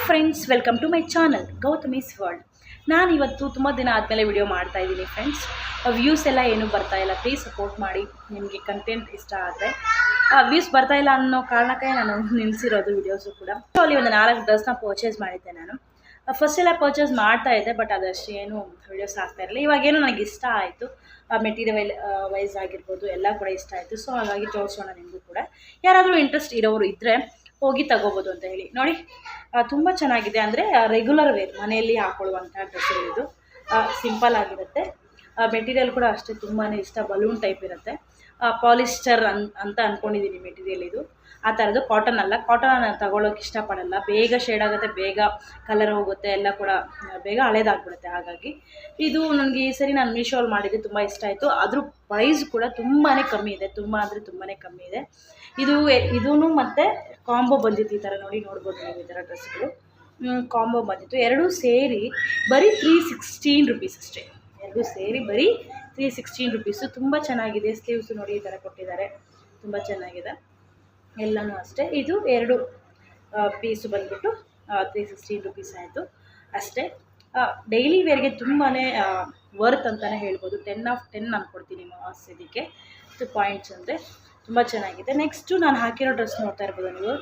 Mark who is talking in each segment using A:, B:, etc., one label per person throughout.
A: Friends, welcome to my channel Gautami's world. ನಾನು ಇವತ್ತು ತುಂಬ ದಿನ ಆದಮೇಲೆ ವಿಡಿಯೋ ಮಾಡ್ತಾ ಇದ್ದೀನಿ ಫ್ರೆಂಡ್ಸ್. ವ್ಯೂಸ್ ಎಲ್ಲ ಏನೂ ಬರ್ತಾ ಇಲ್ಲ, ಪ್ಲೀಸ್ ಸಪೋರ್ಟ್ ಮಾಡಿ. ನಿಮಗೆ ಕಂಟೆಂಟ್ ಇಷ್ಟ ಆದರೆ ವ್ಯೂಸ್ ಬರ್ತಾ ಇಲ್ಲ ಅನ್ನೋ ಕಾರಣಕ್ಕೆ ನಾನು ನಿಲ್ಲಿಸಿರೋದು ವಿಡಿಯೋಸು ಕೂಡ. ಸೊ ಅಲ್ಲಿ ಒಂದು 4 ಡ್ರೆಸ್ನ ಪರ್ಚೇಸ್ ಮಾಡಿದ್ದೆ ನಾನು. ಫಸ್ಟ್ ಎಲ್ಲ ಪರ್ಚೇಸ್ ಮಾಡ್ತಾ ಇದ್ದೆ, ಬಟ್ ಅದಷ್ಟು ಏನು ವಿಡಿಯೋಸ್ ಆಗ್ತಾ ಇರಲಿಲ್ಲ. ಇವಾಗೇನು ನನಗೆ ಇಷ್ಟ ಆಯಿತು, ಮೆಟೀರಿಯಲ್ ವೈಸ್ ಆಗಿರ್ಬೋದು ಎಲ್ಲ ಕೂಡ ಇಷ್ಟ ಆಯಿತು. ಸೊ ಹಾಗಾಗಿ ತೋರಿಸೋಣ ನಿಮಗೂ ಕೂಡ. ಯಾರಾದರೂ ಇಂಟ್ರೆಸ್ಟ್ ಇರೋರು ಇದ್ದರೆ ಹೋಗಿ ತಗೋಬೋದು ಅಂತ ಹೇಳಿ. ನೋಡಿ, ತುಂಬ ಚೆನ್ನಾಗಿದೆ. ಅಂದರೆ ರೆಗ್ಯುಲರ್ ವೇರ್ ಮನೆಯಲ್ಲಿ ಹಾಕೊಳ್ಳುವಂಥ ಡ್ರೆಸ್ಗಳಿದು. ಸಿಂಪಲ್ ಆಗಿರುತ್ತೆ. ಮೆಟೀರಿಯಲ್ ಕೂಡ ಅಷ್ಟೇ ತುಂಬಾ ಇಷ್ಟ, ಬಲೂನ್ ಟೈಪ್ ಇರುತ್ತೆ. ಪಾಲಿಸ್ಟರ್ ಅಂತ ಅಂದ್ಕೊಂಡಿದ್ದೀನಿ ಮೆಟೀರಿಯಲ್ ಇದು. ಆ ಥರದ್ದು ಕಾಟನ್ ಅಲ್ಲ. ಕಾಟನ್ ನಾನು ತಗೊಳ್ಳೋಕೆ ಇಷ್ಟಪಡಲ್ಲ, ಬೇಗ ಶೇಡ್ ಆಗುತ್ತೆ, ಬೇಗ ಕಲರ್ ಹೋಗುತ್ತೆ, ಎಲ್ಲ ಕೂಡ ಬೇಗ ಹಳೇದಾಗ್ಬಿಡುತ್ತೆ. ಹಾಗಾಗಿ ಇದು ನನಗೆ ಈ ಸರಿ ನಾನು ಮೀಶೋಲ್ಲಿ ಮಾಡಿದ್ದು ತುಂಬ ಇಷ್ಟ ಆಯಿತು. ಅದ್ರ ಪ್ರೈಸ್ ಕೂಡ ತುಂಬಾ ಕಮ್ಮಿ ಇದೆ, ತುಂಬ ಅಂದರೆ ತುಂಬಾ ಕಮ್ಮಿ ಇದೆ. ಇದೂ ಮತ್ತು ಕಾಂಬೋ ಬಂದಿತ್ತು. ಈ ಥರ ನೋಡ್ಬೋದು ನೀವು, ಈ ಥರ ಡ್ರೆಸ್ಗಳು ಕಾಂಬೋ ಬಂದಿತ್ತು. ಎರಡೂ ಸೇರಿ ಬರೀ 316 ರುಪೀಸ್ ಅಷ್ಟೇ. ಎರಡೂ ಸೇರಿ ಬರೀ 316 ರುಪೀಸು. ತುಂಬ ಚೆನ್ನಾಗಿದೆ. ಸ್ಲೀವ್ಸು ನೋಡಿ ಈ ಥರ ಕೊಟ್ಟಿದ್ದಾರೆ, ತುಂಬ ಚೆನ್ನಾಗಿದೆ. ಎಲ್ಲನೂ ಅಷ್ಟೇ. ಇದು 2 ಪೀಸು ಬಂದುಬಿಟ್ಟು 316 ರುಪೀಸ್ ಆಯಿತು ಅಷ್ಟೇ. ಡೈಲಿ ವೇರ್ಗೆ ತುಂಬಾ ವರ್ತ್ ಅಂತಲೇ ಹೇಳ್ಬೋದು. 10 ಆಫ್ 10 ಅಂದ್ಕೊಡ್ತೀನಿ ಮಾಸ್. ಇದಕ್ಕೆ 2 ಪಾಯಿಂಟ್ಸ್ ಅಂದರೆ ತುಂಬ ಚೆನ್ನಾಗಿದೆ. ನೆಕ್ಸ್ಟು ನಾನು ಹಾಕಿರೋ ಡ್ರೆಸ್ ನೋಡ್ತಾ ಇರ್ಬೋದು ನೀವು.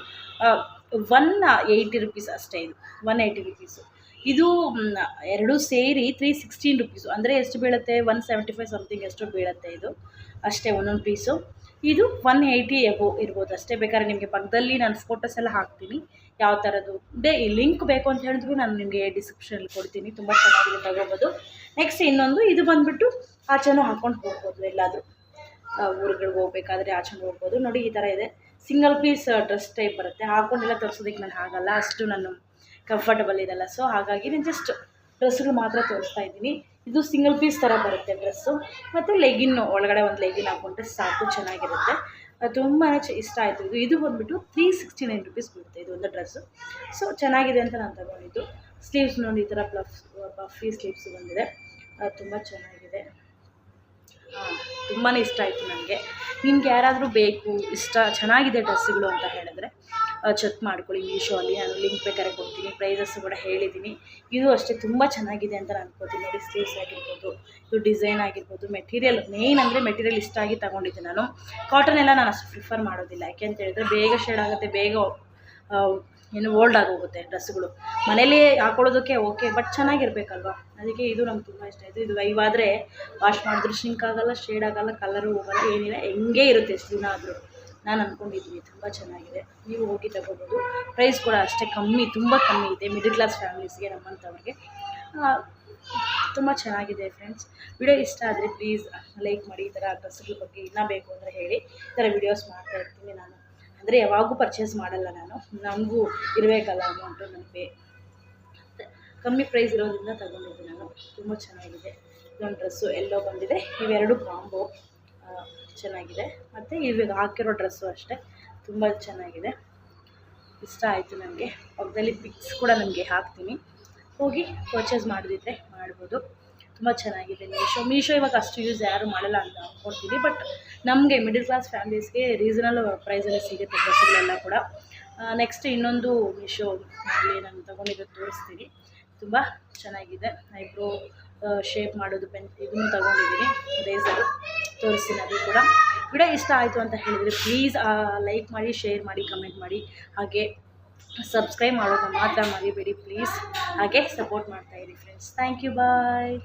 A: 180 ರುಪೀಸ್ ಅಷ್ಟೇ. ಇದು 180 ರುಪೀಸು. ಇದು ಎರಡೂ ಸೇರಿ 316 ರುಪೀಸು. ಅಂದರೆ ಎಷ್ಟು ಬೀಳುತ್ತೆ? 175 ಸಮಥಿಂಗ್ ಎಷ್ಟು ಬೀಳುತ್ತೆ ಇದು ಅಷ್ಟೇ ಒಂದೊಂದು ಪೀಸು. ಇದು 180 ಎಬೋ ಇರ್ಬೋದು ಅಷ್ಟೇ. ಬೇಕಾದ್ರೆ ನಿಮಗೆ ಪಕ್ಕದಲ್ಲಿ ನಾನು ಫೋಟೋಸ್ ಎಲ್ಲ ಹಾಕ್ತೀನಿ, ಯಾವ ಥರದ್ದು ಲಿಂಕ್ ಬೇಕು ಅಂತ ಹೇಳಿದ್ರು ನಾನು ನಿಮಗೆ ಡಿಸ್ಕ್ರಿಪ್ಷನಲ್ಲಿ ಕೊಡ್ತೀನಿ. ತುಂಬ ಚೆನ್ನಾಗಿದೆ, ತಗೋಬೋದು. ನೆಕ್ಸ್ಟ್ ಇನ್ನೊಂದು, ಇದು ಬಂದುಬಿಟ್ಟು ಆಚೆನೂ ಹಾಕ್ಕೊಂಡು ಹೋಗ್ಬೋದು. ಎಲ್ಲಾದರೂ ಊರುಗಳಿಗೆ ಹೋಗ್ಬೇಕಾದ್ರೆ ಆಚೆನೂ ಹೋಗ್ಬೋದು. ನೋಡಿ ಈ ಥರ ಇದೆ. ಸಿಂಗಲ್ ಪೀಸ್ ಡ್ರೆಸ್ ಟೈಪ್ ಬರುತ್ತೆ. ಹಾಕ್ಕೊಂಡೆಲ್ಲ ತೋರಿಸೋದಕ್ಕೆ ನಾನು ಆಗಲ್ಲ, ಅಷ್ಟು ನಾನು ಕಂಫರ್ಟಬಲ್ ಇದಲ್ಲ. ಸೊ ಹಾಗಾಗಿ ನಾನು ಜಸ್ಟ್ ಡ್ರೆಸ್ಗಳು ಮಾತ್ರ ತೋರಿಸ್ತಾ ಇದ್ದೀನಿ. ಇದು ಸಿಂಗಲ್ ಪೀಸ್ ಥರ ಬರುತ್ತೆ ಡ್ರೆಸ್ಸು. ಮತ್ತು ಲೆಗಿನ್ನು ಒಳಗಡೆ ಒಂದು ಲೆಗಿನ್ ಹಾಕ್ಕೊಂಡ್ರೆ ಸಾಕು, ಚೆನ್ನಾಗಿರುತ್ತೆ. ತುಂಬಾ ಇಷ್ಟ ಆಯಿತು. ಇದು ಬಂದುಬಿಟ್ಟು 369 ರುಪೀಸ್ ಬೀಳುತ್ತೆ ಇದು ಒಂದು ಡ್ರೆಸ್ಸು. ಸೊ ಚೆನ್ನಾಗಿದೆ ಅಂತ ನಾನು ತಗೊಂಡಿದ್ದು. ಸ್ಲೀವ್ಸ್ ನೋಡಿ ಈ ಥರ ಪಫಿ ಸ್ಲೀವ್ಸು ಬಂದಿದೆ, ತುಂಬ ಚೆನ್ನಾಗಿದೆ. ತುಂಬಾ ಇಷ್ಟ ಆಯಿತು ನನಗೆ. ನಿಮ್ಗೆ ಯಾರಾದರೂ ಬೇಕು, ಇಷ್ಟ ಚೆನ್ನಾಗಿದೆ ಡ್ರೆಸ್ಸುಗಳು ಅಂತ ಹೇಳಿದ್ರೆ ಚೆಕ್ ಮಾಡ್ಕೊಳ್ಳಿ ಮೀಶೋಲ್ಲಿ. ನಾನು ಲಿಂಕ್ ಬೇಕಾದ್ರೆ ಕೊಡ್ತೀನಿ, ಪ್ರೈಸಸ್ಸು ಕೂಡ ಹೇಳಿದ್ದೀನಿ. ಇದು ಅಷ್ಟೇ ತುಂಬ ಚೆನ್ನಾಗಿದೆ ಅಂತ ನಾನು ಅನ್ಕೋತೀನಿ. ನೋಡಿ, ಸ್ಲೀವ್ಸ್ ಆಗಿರ್ಬೋದು, ಇದು ಡಿಸೈನ್ ಆಗಿರ್ಬೋದು, ಮೆಟೀರಿಯಲ್ ಮೇಯ್ನ್ ಅಂದರೆ ಮೆಟೀರಿಯಲ್ ಇಷ್ಟ ಆಗಿ ತೊಗೊಂಡಿದ್ದೆ ನಾನು. ಕಾಟನ್ ಎಲ್ಲ ನಾನು ಅಷ್ಟು ಪ್ರಿಫರ್ ಮಾಡೋದಿಲ್ಲ. ಯಾಕೆ ಅಂತ ಹೇಳಿದ್ರೆ ಬೇಗ ಶೇಡ್ ಆಗುತ್ತೆ, ಬೇಗ ಓಲ್ಡ್ ಆಗೋಗುತ್ತೆ ಡ್ರೆಸ್ಸುಗಳು. ಮನೇಲಿ ಹಾಕೊಳ್ಳೋದಕ್ಕೆ ಓಕೆ, ಬಟ್ ಚೆನ್ನಾಗಿರ್ಬೇಕಲ್ವ, ಅದಕ್ಕೆ ಇದು ನಮ್ಗೆ ತುಂಬ ಇಷ್ಟ ಆಯಿತು. ಇದು ವೈವಾದರೆ ವಾಶ್ ಮಾಡಿದ್ರು ಶಿಂಕ್ ಆಗೋಲ್ಲ, ಶೇಡ್ ಆಗೋಲ್ಲ, ಕಲರು ಹೋಗೋಲ್ಲ, ಏನಿಲ್ಲ, ಹೆಂಗೇ ಇರುತ್ತೆ ಎಷ್ಟು ದಿನ ಆದರೂ. ನಾನು ಅಂದ್ಕೊಂಡಿದ್ದೀನಿ ತುಂಬ ಚೆನ್ನಾಗಿದೆ. ನೀವು ಹೋಗಿ ತಗೋಬೋದು. ಪ್ರೈಸ್ ಕೂಡ ಅಷ್ಟೇ ಕಮ್ಮಿ, ತುಂಬ ಕಮ್ಮಿ ಇದೆ ಮಿಡಲ್ ಕ್ಲಾಸ್ ಫ್ಯಾಮಿಲೀಸ್ಗೆ, ನಮ್ಮಂಥವ್ರಿಗೆ. ತುಂಬ ಚೆನ್ನಾಗಿದೆ ಫ್ರೆಂಡ್ಸ್. ವಿಡಿಯೋ ಇಷ್ಟ ಆದರೆ ಪ್ಲೀಸ್ ಲೈಕ್ ಮಾಡಿ. ಈ ಥರ ಡ್ರೆಸ್ಗಳ ಬಗ್ಗೆ ಇನ್ನೂ ಬೇಕು ಅಂದರೆ ಹೇಳಿ. ಈ ಥರ ವೀಡಿಯೋಸ್ ಮಾಡ್ತಾ ಇರ್ತೀನಿ ನಾನು. ಅಂದರೆ ಯಾವಾಗೂ ಪರ್ಚೇಸ್ ಮಾಡಲ್ಲ ನಾನು, ನನಗೂ ಇರಬೇಕಲ್ಲ ಅಮೌಂಟು. ನನಗೆ ಕಮ್ಮಿ ಪ್ರೈಸ್ ಇರೋದ್ರಿಂದ ತಗೊಂಡಿದ್ದೆ ನಾನು. ತುಂಬ ಚೆನ್ನಾಗಿದೆ. ಇದೊಂದು ಡ್ರೆಸ್ಸು ಎಲ್ಲೋ ಬಂದಿದೆ. ಇವೆರಡು ಕಾಂಬೋ ಚೆನ್ನಾಗಿದೆ. ಮತ್ತು ಇವಾಗ ಹಾಕಿರೋ ಡ್ರೆಸ್ಸು ಅಷ್ಟೇ ತುಂಬ ಚೆನ್ನಾಗಿದೆ, ಇಷ್ಟ ಆಯಿತು ನನಗೆ. ಪಕ್ಕದಲ್ಲಿ ಪಿಕ್ಸ್ ಕೂಡ ನನಗೆ ಹಾಕ್ತೀನಿ, ಹೋಗಿ ಪರ್ಚೇಸ್ ಮಾಡಿದ್ರೆ ಮಾಡ್ಬೋದು. ತುಂಬ ಚೆನ್ನಾಗಿದೆ. ಮೀಶೋ ಇವಾಗ ಅಷ್ಟು ಯೂಸ್ ಯಾರು ಮಾಡಲ್ಲ ಅಂತ ಅಂದ್ಕೊಡ್ತೀನಿ, ಬಟ್ ನಮಗೆ ಮಿಡಲ್ ಕ್ಲಾಸ್ ಫ್ಯಾಮಿಲೀಸ್ಗೆ ರೀಸನಲ್ ಪ್ರೈಸಲ್ಲಿ ಸಿಗುತ್ತೆ ಡ್ರೆಸ್ಸುಗಳೆಲ್ಲ ಕೂಡ. ನೆಕ್ಸ್ಟ್ ಇನ್ನೊಂದು ಮೀಶೋ ಅಲ್ಲಿ ನಾನು ತೊಗೊಂಡಿದ್ದು ತೋರಿಸ್ತೀನಿ. ತುಂಬ ಚೆನ್ನಾಗಿದೆ. ಐಬ್ರೋ ಶೇಪ್ ಮಾಡೋದು ಇದನ್ನು ತೊಗೊಂಡಿದ್ದೀನಿ, ರೇಸರು ತೋರಿಸ್ತೀನಿ. ಅದು ಕೂಡ ವಿಡಿಯೋ ಇಷ್ಟ ಆಯಿತು ಅಂತ ಹೇಳಿದರೆ ಪ್ಲೀಸ್ ಲೈಕ್ ಮಾಡಿ, ಶೇರ್ ಮಾಡಿ, ಕಮೆಂಟ್ ಮಾಡಿ. ಹಾಗೆ ಸಬ್ಸ್ಕ್ರೈಬ್ ಮಾಡೋದನ್ನ ಮಾತ್ರ ಮರಿಬೇಡಿ ಪ್ಲೀಸ್. ಹಾಗೆ ಸಪೋರ್ಟ್ ಮಾಡ್ತಾಯಿರಿ ಫ್ರೆಂಡ್ಸ್. Thank you, bye.